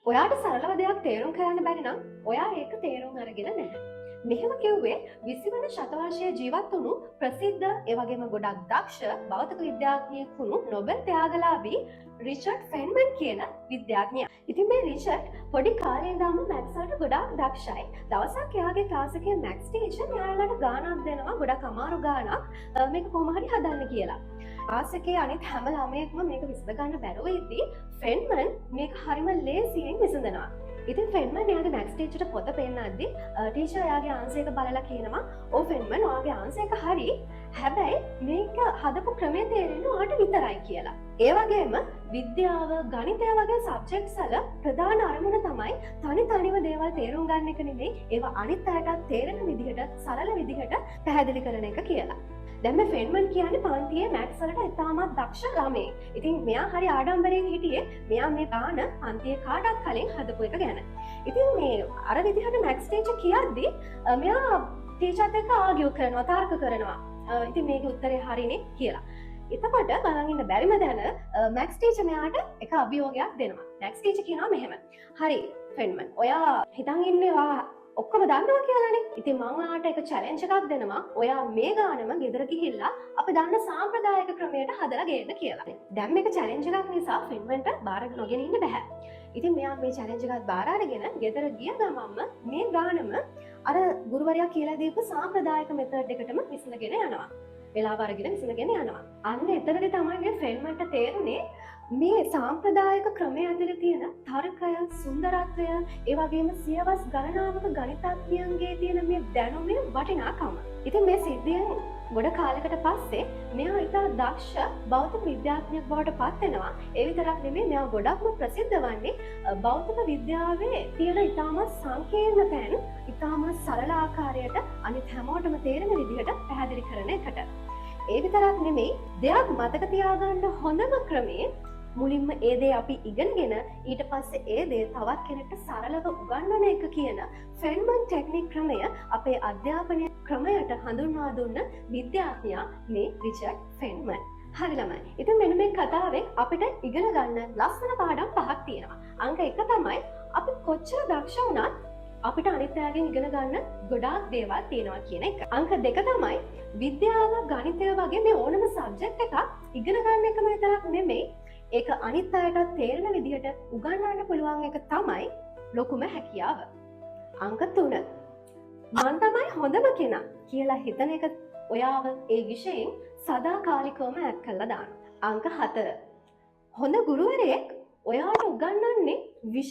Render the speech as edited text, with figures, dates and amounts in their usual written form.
ඔයාට සරලව දෙයක් තේරුම් කරන්න බැරි නම් ඔයා ඒක තේරුම් අරගෙන නැහැ. මෙහෙම කිව්වේ 20 වන ශතවර්ෂයේ ජීවත් වුණු ප්‍රසිද්ධ ඒ වගේම ගොඩක් දක්ෂ භෞතික විද්‍යාඥයෙක් වුණු නොබෙල් ත්‍යාගලාභී රිචඩ් ෆෙන්මන් කියන විද්‍යාඥයා. ඉතින් මේ රිචඩ් පොඩි කාලේ ඉඳන්ම මැත්ස් වලට ගොඩාක් දක්ෂයි. දවසක් එයාගේ ක්ලාස් එකේ මැත්ස් ටීචර් එයාලට ගානක් දෙනවා, ගොඩක් අමාරු ගානක් මේක කොහොම හරි හදන්න කියලා. ක්ලාස් එකේ අනිත් හැම ළමයෙක්ම මේක විසඳ ගන්න බැරුව ඉද්දී ෆෙන්මන් මේක හරිම ලේසියෙන් විසඳනවා. ඉතින් ෆෙන්මන් එයාගේ මැත්ස් ටීචර්ට පොත පෙන්නද්දි ටීචර් එයාගේ ආන්සර් එක බලලා කියනවා, "ඔව් ෆෙන්මන්, ඔයාගේ ආන්සර් එක හරි. හැබැයි මේක හදපු ක්‍රමය තේරෙන්නේ ඔයාට විතරයි" කියලා. ඒ වගේම විද්‍යාව, ගණිතය වගේ සබ්ජෙක්ට්ස් වල ප්‍රධාන අරමුණ තමයි තනිව දේවල් තේරුම් ගන්න එක නෙමෙයි, ඒවා අනිත් අයටත් තේරෙන විදිහට, සරල විදිහට පැහැදිලි කරන එක කියලා. දැන් මේ ෆෙන්මන් කියන්නේ පන්තියේ මැත්ස් වලට ඉතාමත් දක්ෂ ළමයෙක්. ඉතින් මෙයා හරි ආඩම්බරයෙන් හිටියේ මෙයා මේ ගාන පන්තියේ කාටත් කලින් හදපු එක ගැන. ඉතින් මේ අර විදිහට මැත්ස් ටීචර් කියද්දි මෙයා ටීචර්ත් එක්ක ආගියු කරනවා, තර්ක කරනවා. ඉතින් මේකේ උත්තරේ හරිනේ කියලා. එතකොට බලන් ඉන්න බැරිම දැන මැත්ස් ටීචර් මෙයාට එක අභියෝගයක් දෙනවා. මැත්ස් ටීචර් කියනවා මෙහෙම. "හරි ෆෙන්මන්, ඔයා හිතන් ඉන්නේ ඔක්කොම දන්නවා කියලානේ. ඉතින් මම ඔයාට එක චැලෙන්ජ් එකක් දෙනවා. ඔයා මේ ගානම ගෙදර ගිහිල්ලා අපි දන්න සාම්ප්‍රදායික ක්‍රමයට හදලා ගේන්න කියලා." දැන් මේක චැලෙන්ජ් එකක් නිසා ෆින්මන්ට බාර නොගෙන ඉන්න බෑ. ඉතින් මෙයා මේ චැලෙන්ජ් එකත් බාර අරගෙන ගෙදර ගිය ගමන්ම මේ ගානම අර ගුරුවරයා කියලා දීපු සාම්ප්‍රදායික මෙතඩ් එකටම විසඳගෙන යනවා. වෙලාව අරගෙන විසඳගෙන යනවා. අන්න එතනදී තමයි මේ ෆින්මන්ට තේරුනේ මේ සාම්ප්‍රදායික ක්‍රමය ඇතුළේ තියෙන තර්කය, සුන්දරත්වය, ඒ වගේම සියවස් ගණනාවක ගණිතඥයන්ගේ තියෙන මේ දැනුමේ වටිනාකම. ඉතින් මේ සිද්ධියෙන් ගොඩ කාලයකට පස්සේ මෙයා ඉතා දක්ෂ භෞතික විද්‍යාඥයෙක් බවට පත් වෙනවා. ඒ විතරක් නෙමෙයි, මෙයා ගොඩක්ම ප්‍රසිද්ධ වන්නේ භෞතික විද්‍යාවේ තියෙන ඉතාමත් සංකීර්ණ තැන් ඉතාමත් සරල ආකාරයට අනිත් හැමෝටම තේරෙන විදිහට පැහැදිලි කරන එකට. ඒ විතරක් නෙමෙයි, දෙයක් මතක තියාගන්න හොඳම ක්‍රමේ මුලින්ම ඒ දේ අපි ඉගෙනගෙන ඊට පස්සේ ඒ දේ තවත් කෙනෙක්ට සරලව උගන්වන එක කියන ෆෙන්මන් ටෙක්නික් ක්‍රමය අපේ අධ්‍යාපනය ක්‍රමයට හඳුන්වා දුන්න විද්‍යාඥයා මේ රිචඩ් ෆෙන්මන්. හරි ළමයි. ඉතින් මෙන්න මේ කතාවෙන් අපිට ඉගෙන ගන්න ලස්සන පාඩම් පහක් තියෙනවා. අංක 1 තමයි අපි කොච්චර දක්ෂ වුණත් අපිට අනිත් අයගෙන් ඉගෙන ගන්න ගොඩාක් දේවල් තියෙනවා කියන එක. අංක 2 තමයි විද්‍යාව, ගණිතය වගේ මේ ඕනම සබ්ජෙක්ට් එකක් ඉගෙන ගන්න එකම විතරක් නෙමෙයි, ඒක අනිත් අයටත් තේරෙන විදිහට උගන්වන්න පුළුවන් එක තමයි ලොකුම හැකියාව. අංක 3 මම තමයි හොඳම කෙනා කියලා හිතන එක ඔයාව ඒ විෂයෙන් සදාකාලිකවම ඇත් කරලා දානවා. අංක 4 හොඳ ගුරුවරයෙක් ඔයාට උගන්වන්නේ